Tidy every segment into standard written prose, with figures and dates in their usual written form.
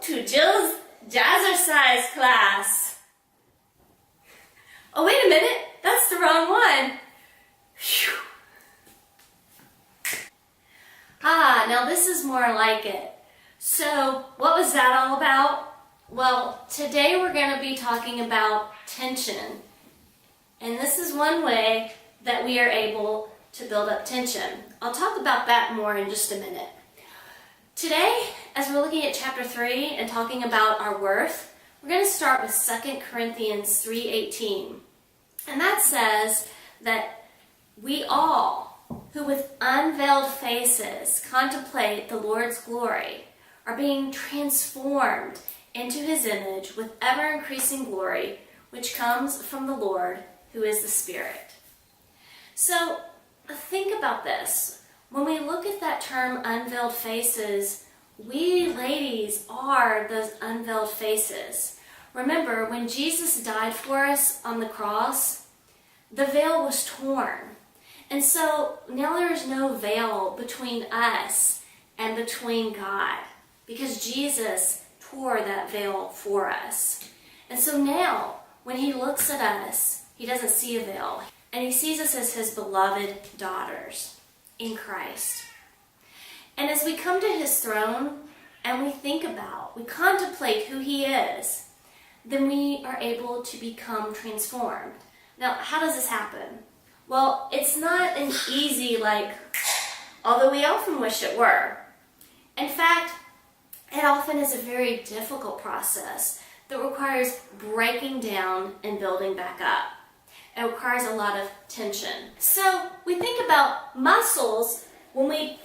to Jill's jazzercise class. Oh, wait a minute, that's the wrong one. Phew. Ah, now this is more like it. So, what was that all about? Well, today we're going to be talking about tension. And this is one way that we are able to build up tension. I'll talk about that more in just a minute. Today, as we're looking at chapter 3 and talking about our worth, we're going to start with 2 Corinthians 3:18. And that says that we all, who with unveiled faces contemplate the Lord's glory, are being transformed into his image with ever-increasing glory, which comes from the Lord, who is the Spirit. So, think about this. When we look at that term, unveiled faces, we ladies are those unveiled faces. Remember, when Jesus died for us on the cross, the veil was torn. And so now there is no veil between us and between God, because Jesus tore that veil for us. And so now, when he looks at us, he doesn't see a veil, and he sees us as his beloved daughters in Christ. And as we come to his throne and we contemplate who he is, then we are able to become transformed. Now, how does this happen? Well, it's not an easy, although we often wish it were. In fact, it often is a very difficult process that requires breaking down and building back up. It requires a lot of tension. So we think about muscles when we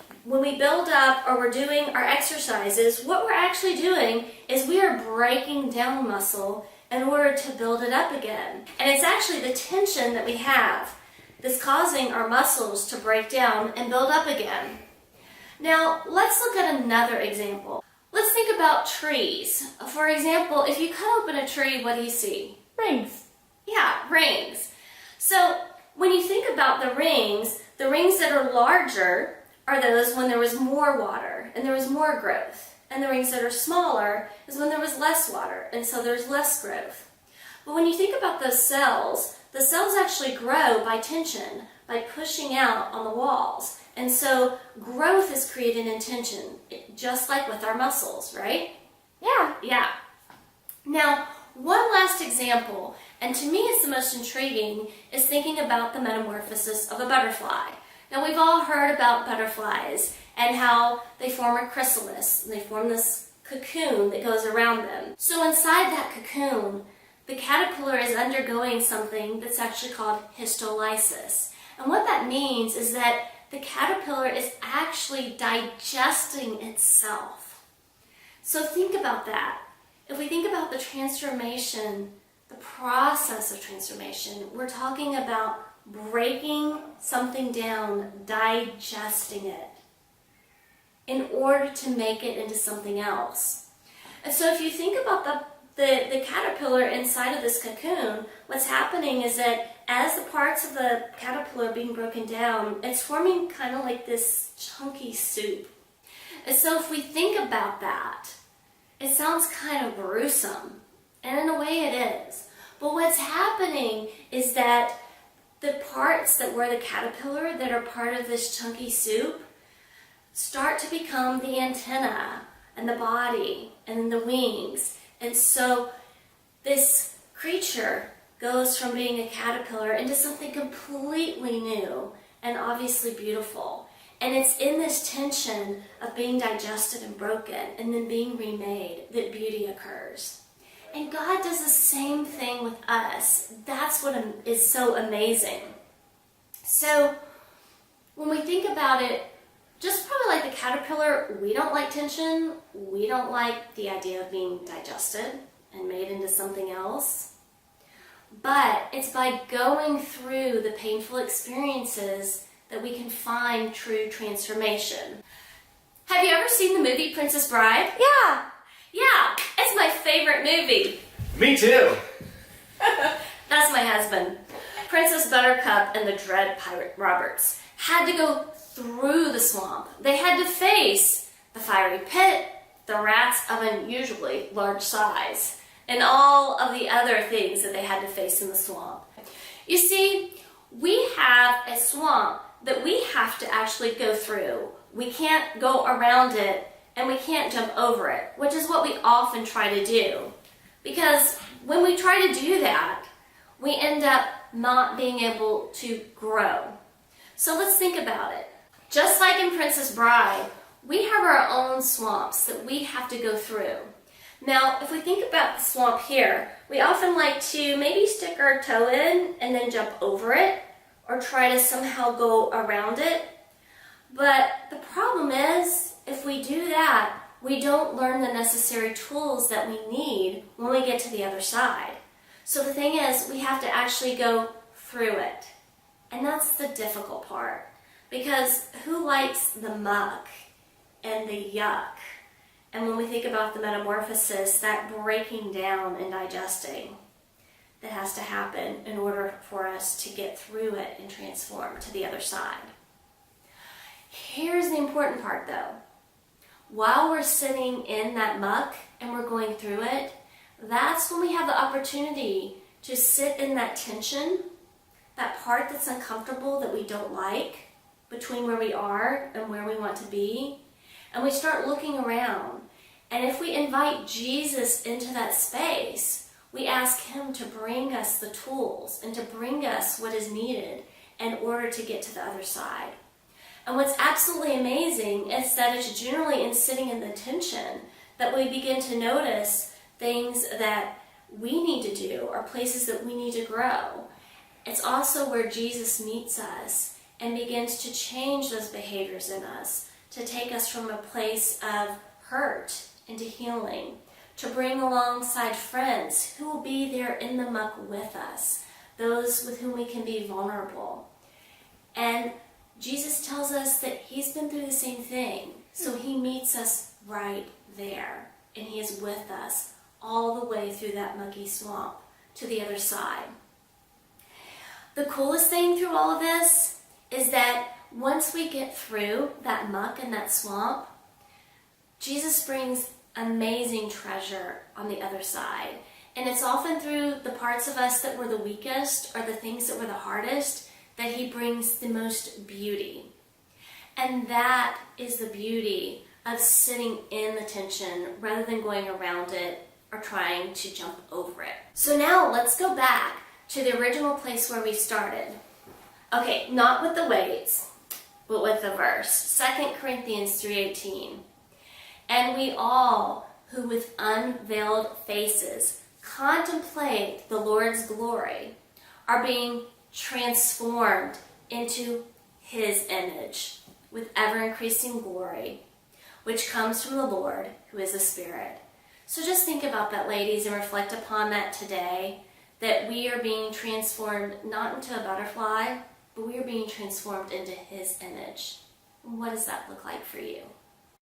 build up or we're doing our exercises. What we're actually doing is we are breaking down muscle in order to build it up again. And it's actually the tension that we have that's causing our muscles to break down and build up again. Now, let's look at another example. Let's think about trees. For example, if you cut open a tree, what do you see? Rings. Yeah, rings. So when you think about the rings that are larger are those when there was more water and there was more growth. And the rings that are smaller is when there was less water, and so there's less growth. But when you think about those cells, the cells actually grow by tension, by pushing out on the walls. And so growth is created in tension, just like with our muscles, right? Yeah. Now, one last example, and to me it's the most intriguing, is thinking about the metamorphosis of a butterfly. Now, we've all heard about butterflies and how they form a chrysalis, and they form this cocoon that goes around them. So inside that cocoon, the caterpillar is undergoing something that's actually called histolysis. And what that means is that the caterpillar is actually digesting itself. So think about that. If we think about the transformation, the process of transformation, we're talking about breaking something down, digesting it, in order to make it into something else. And so if you think about the caterpillar inside of this cocoon, what's happening is that as the parts of the caterpillar are being broken down, it's forming kind of like this chunky soup. And so if we think about that, it sounds kind of gruesome, and in a way it is. But what's happening is that the parts that were the caterpillar that are part of this chunky soup start to become the antenna and the body and the wings. And so this creature goes from being a caterpillar into something completely new and obviously beautiful. And it's in this tension of being digested and broken and then being remade that beauty occurs. And God does the same thing with us. That's what is so amazing. So when we think about it, just probably like the caterpillar, we don't like tension. We don't like the idea of being digested and made into something else. But it's by going through the painful experiences that we can find true transformation. Have you ever seen the movie Princess Bride? Yeah, it's my favorite movie. Me too. That's my husband. Princess Buttercup and the Dread Pirate Roberts had to go through the swamp. They had to face the fiery pit, the rats of unusually large size, and all of the other things that they had to face in the swamp. You see, we have a swamp that we have to actually go through. We can't go around it, and we can't jump over it, which is what we often try to do. Because when we try to do that, we end up not being able to grow. So let's think about it. Just like in Princess Bride, we have our own swamps that we have to go through. Now, if we think about the swamp here, we often like to maybe stick our toe in and then jump over it, or try to somehow go around it. But the problem is, if we do that, we don't learn the necessary tools that we need when we get to the other side. So the thing is, we have to actually go through it. And that's the difficult part. Because who likes the muck and the yuck? And when we think about the metamorphosis, that breaking down and digesting that has to happen in order for us to get through it and transform to the other side. Here's the important part though. While we're sitting in that muck and we're going through it, that's when we have the opportunity to sit in that tension, that part that's uncomfortable that we don't like, between where we are and where we want to be, and we start looking around. And if we invite Jesus into that space, we ask him to bring us the tools and to bring us what is needed in order to get to the other side. And what's absolutely amazing is that it's generally in sitting in the tension that we begin to notice things that we need to do or places that we need to grow. It's also where Jesus meets us and begins to change those behaviors in us, to take us from a place of hurt into healing, to bring alongside friends who will be there in the muck with us, those with whom we can be vulnerable. And Jesus tells us that he's been through the same thing, so he meets us right there, and he is with us all the way through that mucky swamp to the other side. The coolest thing through all of this is that once we get through that muck and that swamp, Jesus brings amazing treasure on the other side. And it's often through the parts of us that were the weakest or the things that were the hardest that he brings the most beauty. And that is the beauty of sitting in the tension rather than going around it or trying to jump over it. So now let's go back to the original place where we started. Okay, not with the weights, but with the verse. 2 Corinthians 3:18. And we all who with unveiled faces contemplate the Lord's glory are being transformed into his image with ever-increasing glory, which comes from the Lord, who is the Spirit. So just think about that, ladies, and reflect upon that today, that we are being transformed not into a butterfly, but we are being transformed into his image. What does that look like for you?